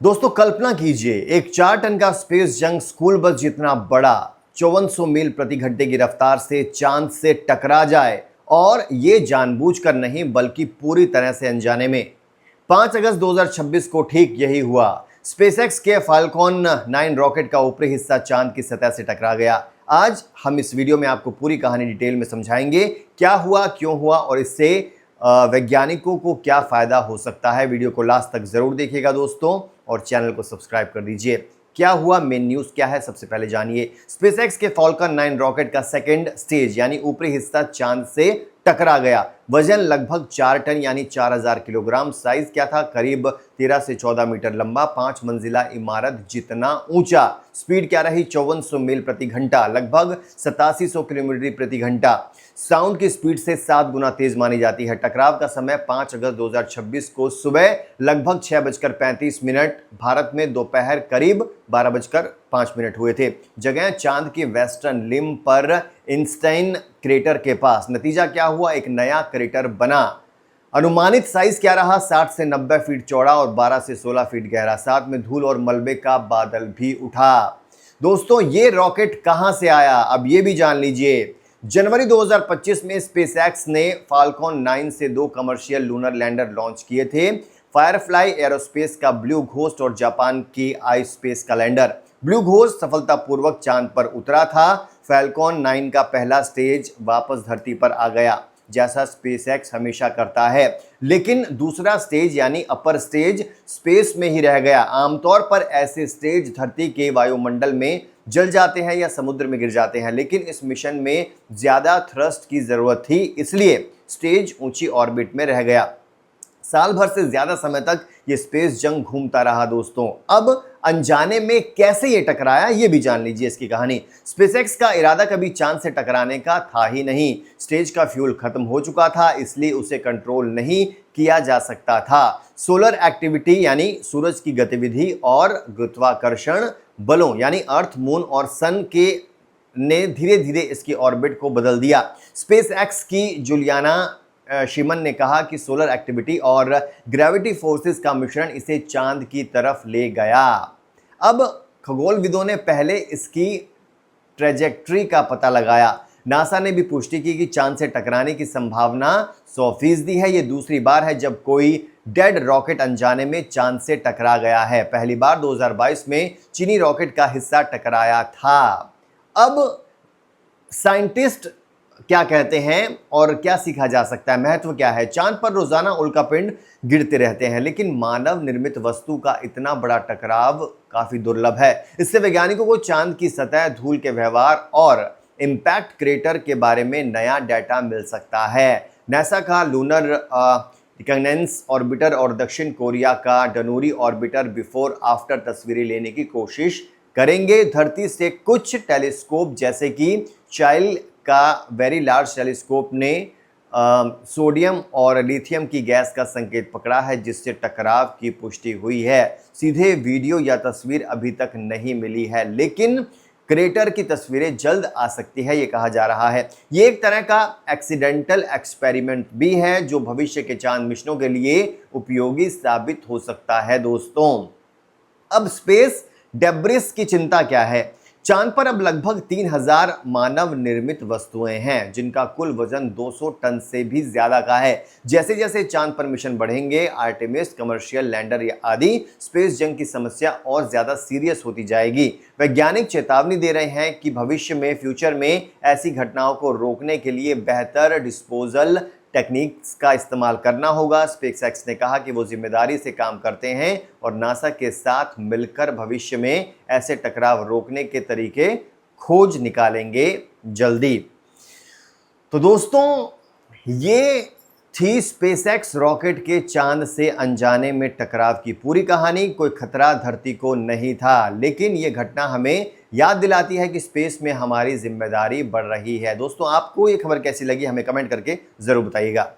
दोस्तों कल्पना कीजिए, एक 4 टन का स्पेस जंग स्कूल बस जितना बड़ा 5400 मील प्रति घंटे की रफ्तार से चांद से टकरा जाए, और ये जानबूझकर नहीं बल्कि पूरी तरह से अनजाने में। 5 अगस्त 2026 को ठीक यही हुआ। स्पेसएक्स के फाल्कॉन 9 रॉकेट का ऊपरी हिस्सा चांद की सतह से टकरा गया। आज हम इस वीडियो में आपको पूरी कहानी डिटेल में समझाएंगे, क्या हुआ, क्यों हुआ और इससे वैज्ञानिकों को क्या फायदा हो सकता है। वीडियो को लास्ट तक जरूर देखिएगा दोस्तों, और चैनल को सब्सक्राइब कर दीजिए। क्या हुआ, मेन न्यूज क्या है, सबसे पहले जानिए। स्पेसएक्स के फॉल्कन 9 रॉकेट का सेकंड स्टेज यानी ऊपरी हिस्सा चांद से टकरा गया। वजन लगभग 4 टन यानी 4000 किलोग्राम। साइज क्या था, करीब 13 से 14 मीटर लंबा, 5 मंजिला इमारत जितना ऊंचा। स्पीड क्या रही, 5400 मील प्रति घंटा, लगभग 8700 किलोमीटर प्रति घंटा। साउंड की स्पीड से 7 गुना तेज मानी जाती है। टकराव का समय 5 अगस्त 2026 को सुबह लगभग 6:35 भारत में दोपहर करीब 12:05 हुए थे। जगह चांद की वेस्टर्न लिम पर इंस्टाइन क्रेटर के पास। नतीजा क्या हुआ, एक नया क्रेटर बना। अनुमानित साइज क्या रहा, 60 से 90 फीट चौड़ा और 12 से 16 फीट गहरा। साथ में धूल और मलबे का बादल भी उठा। दोस्तों ये रॉकेट कहां से आया, अब ये भी जान लीजिए। जनवरी 2025 में स्पेसएक्स ने फाल्कॉन 9 से 2 कमर्शियल लूनर लैंडर लॉन्च किए थे। फायरफ्लाई एरोस्पेस का ब्लू घोस्ट और जापान की आई स्पेस का लैंडर। ब्लू घोस्ट सफलतापूर्वक चांद पर उतरा था। फाल्कॉन 9 का पहला स्टेज वापस धरती पर आ गया, जैसा स्पेसएक्स हमेशा करता है। लेकिन दूसरा स्टेज यानी अपर स्टेज स्पेस में ही रह गया। आमतौर पर ऐसे स्टेज धरती के वायुमंडल में जल जाते हैं या समुद्र में गिर जाते हैं, लेकिन इस मिशन में ज्यादा थ्रस्ट की जरूरत थी, इसलिए स्टेज ऊंची ऑर्बिट में रह गया। साल भर से ज्यादा समय तक ये स्पेस जंग घूमता रहा दोस्तों। अब अनजाने में कैसे ये टकराया, ये भी जान लीजिए इसकी कहानी। स्पेसएक्स का इरादा कभी चांद से टकराने का था ही नहीं। स्टेज का फ्यूल खत्म हो चुका था, इसलिए उसे कंट्रोल नहीं किया जा सकता था। सोलर एक्टिविटी यानी सूरज की गतिविधि और गुरुत्वाकर्षण बलों यानी अर्थ, मून और सन के ने धीरे धीरे इसकी ऑर्बिट को बदल दिया। स्पेसएक्स की जूलियाना शिमन ने कहा कि सोलर एक्टिविटी और ग्रेविटी फोर्सेस का मिश्रण इसे चांद की तरफ ले गया। अब खगोलविदों ने पहले इसकी ट्रेजेक्ट्री का पता लगाया। नासा ने भी पुष्टि की कि चांद से टकराने की संभावना 100% है। यह दूसरी बार है जब कोई डेड रॉकेट अनजाने में चांद से टकरा गया है। पहली बार 2022 में चीनी रॉकेट का हिस्सा टकराया था। अब साइंटिस्ट क्या कहते हैं और क्या सीखा जा सकता है, महत्व क्या है। चांद पर रोजाना उल्कापिंड गिरते रहते हैं, लेकिन मानव निर्मित वस्तु का इतना बड़ा टकराव काफी दुर्लभ है। इससे वैज्ञानिकों को चांद की सतह, धूल के व्यवहार और इंपैक्ट क्रेटर के बारे में नया डाटा मिल सकता है। नासा का लूनर रिकॉग्निजेंस ऑर्बिटर और दक्षिण कोरिया का डनूरी ऑर्बिटर बिफोर आफ्टर तस्वीरें लेने की कोशिश करेंगे। धरती से कुछ टेलीस्कोप जैसे कि चाइल्ड का वेरी लार्ज टेलीस्कोप ने सोडियम और लिथियम की गैस का संकेत पकड़ा है, जिससे टकराव की पुष्टि हुई है। सीधे वीडियो या तस्वीर अभी तक नहीं मिली है, लेकिन क्रेटर की तस्वीरें जल्द आ सकती है, ये कहा जा रहा है। ये एक तरह का एक्सीडेंटल एक्सपेरिमेंट भी है जो भविष्य के चांद मिशनों के लिए उपयोगी साबित हो सकता है दोस्तों। अब स्पेस डेब्रिस की चिंता क्या है। चांद पर अब लगभग 3000 मानव निर्मित वस्तुएं हैं, जिनका कुल वजन 200 टन से भी ज्यादा का है। जैसे जैसे चांद पर मिशन बढ़ेंगे, आर्टेमिस, कमर्शियल लैंडर आदि, स्पेस जंग की समस्या और ज्यादा सीरियस होती जाएगी। वैज्ञानिक चेतावनी दे रहे हैं कि भविष्य में, फ्यूचर में ऐसी घटनाओं को रोकने के लिए बेहतर डिस्पोजल टेक्निक्स का इस्तेमाल करना होगा। स्पेसएक्स ने कहा कि वो जिम्मेदारी से काम करते हैं और नासा के साथ मिलकर भविष्य में ऐसे टकराव रोकने के तरीके खोज निकालेंगे जल्दी। तो दोस्तों ये थी स्पेसएक्स रॉकेट के चांद से अनजाने में टकराव की पूरी कहानी। कोई खतरा धरती को नहीं था, लेकिन ये घटना हमें याद दिलाती है कि स्पेस में हमारी जिम्मेदारी बढ़ रही है। दोस्तों आपको ये खबर कैसी लगी, हमें कमेंट करके जरूर बताइएगा।